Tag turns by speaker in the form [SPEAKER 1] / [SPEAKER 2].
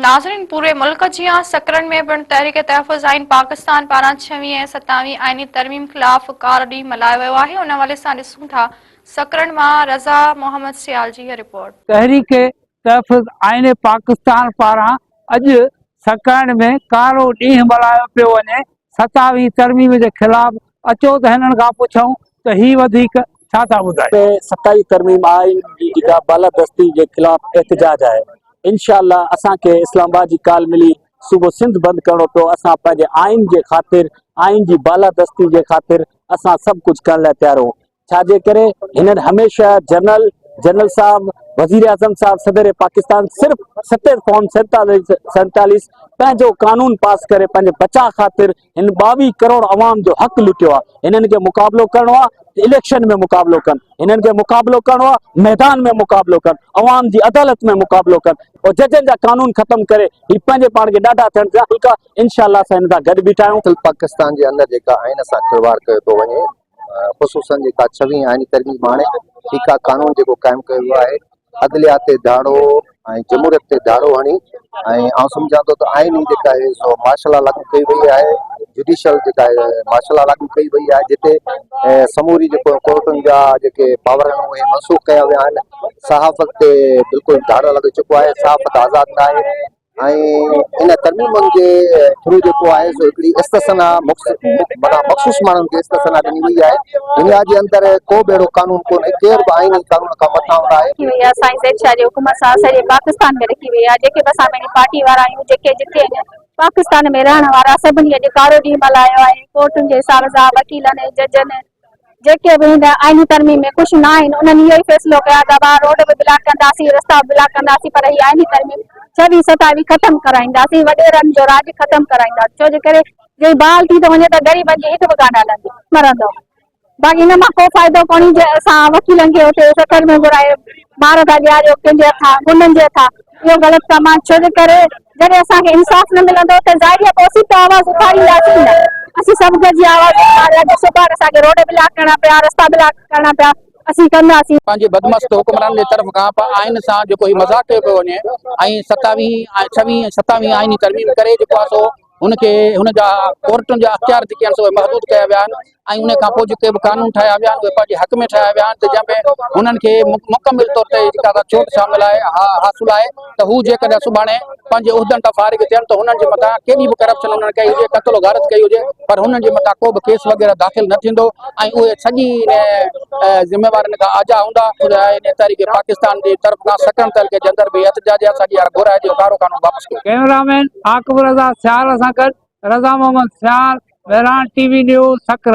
[SPEAKER 1] नाज़रीन, पूरे मुल्क जियां सकरन में पिणु तहरीक तहफ़ुज़ आइन पाकिस्तान पारां 6वीं ऐं 27वीं आइनी तरमीम ख़िलाफ़ कार ॾींहुं मल्हायो वियो आहे। उन हवाले सां ॾिसूं था सकरन मां रज़ा मोहम्मद सियाल जी रिपोर्ट।
[SPEAKER 2] तहरीक तहफ़ुज़ आइन पाकिस्तान पारां अॼु सकरन में कारो ॾींहुं मल्हायो पियो वञे 27वीं तरमीम जे ख़िलाफ़। अचो त हिननि खां पुछूं त ही वधीक छा था ॿुधाइनि।
[SPEAKER 3] 27 तरमीम आइन जी जेका बालादस्ती जे ख़िलाफ़ एहतजाज आहे। इंशाअल्लाह असांखे इस्लामाबाद जी काल मिली सूबो सिंध बंदि करणो पियो। असां पंहिंजे आइन जे ख़ातिर, आइन जी बालादस्ती जे ख़ातिर असां सभु कुझु करण लाइ तयारु आहियूं। छाजे करे हिननि हमेशह जनरल साहब, वज़ीर आज़म साहब, सदर पाकिस्तान सिर्फ़ 70 फॉर्म 47 पंहिंजो कानून पास करे पंहिंजे बचाव ख़ातिर हिन 22 करोड़ अवाम जो हक़ लुटियो आहे। हिननि खे मुक़ाबिलो करणो आहे, इलेक्शन में मुक़ाबिलो कनि, हिननि खे मुक़ाबिलो करणो आहे, मैदान में मुक़ाबिलो कनि, अवाम जी अदालत में मुक़ाबिलो कनि और जजनि जा कानून ख़त्म करे ही पंहिंजे पाण खे ॾाढा थियनि पिया हल्का। इंशाअल्लाह असां हिन सां गॾु बीठा आहियूं।
[SPEAKER 4] पाकिस्तान जे अंदरि जेका आइन सां खिलवाड़ कयो थो वञे, ख़ुसूसन जेका 6वीं आइनी तरमीम हाणे ठीकु कानून जेको क़ाइमु कयो वियो आहे, अदलिया ते धाड़ो ऐं जमहूरियत ते धाड़ो हणी ऐं सम्झां थो त आइन जेका आहे सो मार्शल लॉ लागू कई वई आहे, जुडिशल जेका आहे मार्शल लॉ लागू कई वई आहे, जिते समूरी जेको कोर्टुनि जा जेके पावर आहिनि उहे मनसूख़ कया विया आहिनि। सहाफ़त ते बिल्कुलु धाड़ो लॻी चुको आहे, सहाफ़त आज़ादु न आहे ऐं इन तरमीमुनि जे थ्रू जेको आहे सो हिकिड़ी इस्तिसना मख़सूस माण्हुनि खे इस्तिसना ॾिनी वई आहे। दुनिया जे अंदरि को बि अहिड़ो कानून कोन्हे, केर बि आइनी कानून खां मथां हूंदा आहे।
[SPEAKER 5] असांजी ज़ेड शाह जी हुकूमत सां सॼे पाकिस्तान में रखी वई आहे। जेके बि असां पंहिंजी पार्टी वारा आहियूं, जेके जिते पाकिस्तान में रहण वारा सभिनी अॼु कारो ॾींहुं मल्हायो आहे। कोर्टुनि जे हिसाब सां वकीलनि, जजनि जेके बि हिन आइनी तरमीम में कुझु न आहिनि उन्हनि इहो ई फ़ैसिलो कया त रोड बि ब्लॉक कंदासीं, रस्ता बि ब्लॉक कंदासीं, पर हीअ आइनी तरमीम 26 27 ख़तमु कराईंदासीं, वॾेरनि जो राज ख़तमु कराईंदासीं। छो जे करे जे बाल थी थो वञे त ग़रीबनि जी हिकु बि कान हलंदी, मरंदो। बाक़ी हिन मां को फ़ाइदो कोन्हे जे असां वकीलनि खे हुते सकर में घुराए ॿार था ॾियारियो कंहिंजे हथां, गुंडनि जे हथां। इहो ग़लति कमु आहे। छो जे करे जॾहिं असांखे इंसाफ़ न मिलंदो त ज़ाहिर पोइ त आवाज़ उथारींदासीं न। असीं सभु गॾिजी आवाज़ उथारे सुभाणे असांखे रोड ब्लॉक करणा पिया, रस्ता ब्लॉक करणा पिया, असीं कंदासीं।
[SPEAKER 6] पंहिंजे बदमस्त हुक्मरान जे तरफ़ खां आइन सां जेको ही मज़ाक़ कयो पियो वञे ऐं 26 ऐं 27 आइनी तरमीम करे जेको आहे सो हुनखे हुनजा कोर्टुनि जा अख़्तियार जेके आहिनि सो महदूद कया विया आहिनि ऐं उन खां पोइ जेके बि कानून ठाहिया विया आहिनि उहे पंहिंजे हक़ में ठाहिया विया आहिनि त जंहिंमें हुननि खे मुकमिल तौर ते जेका चोट शामिल आहे हासिलु आहे त हू जेकॾहिं सुभाणे पंहिंजे उहिदनि तां फारिग थियनि त हुननि जे मथां केॾी बि करप्शन हुननि कई हुजे, क़त्ल गारत कई हुजे, पर हुननि जे मथां को बि केस वग़ैरह दाख़िल न थींदो ऐं उहे सॼी ज़िम्मेवार हिन खां आजा हूंदा। इन तहरीक पाकिस्तान जी तरफ़ खां सकरन तहरीक जे अंदरि बि एहतजाज असांजी घुराए जो कारो कानून वापसि कयो।
[SPEAKER 2] कैमरामैन आक़िब रज़ा सियाल सां गॾु रज़ा मोहम्मद सियाल, बहरान टीवी न्यूज़ सकरन।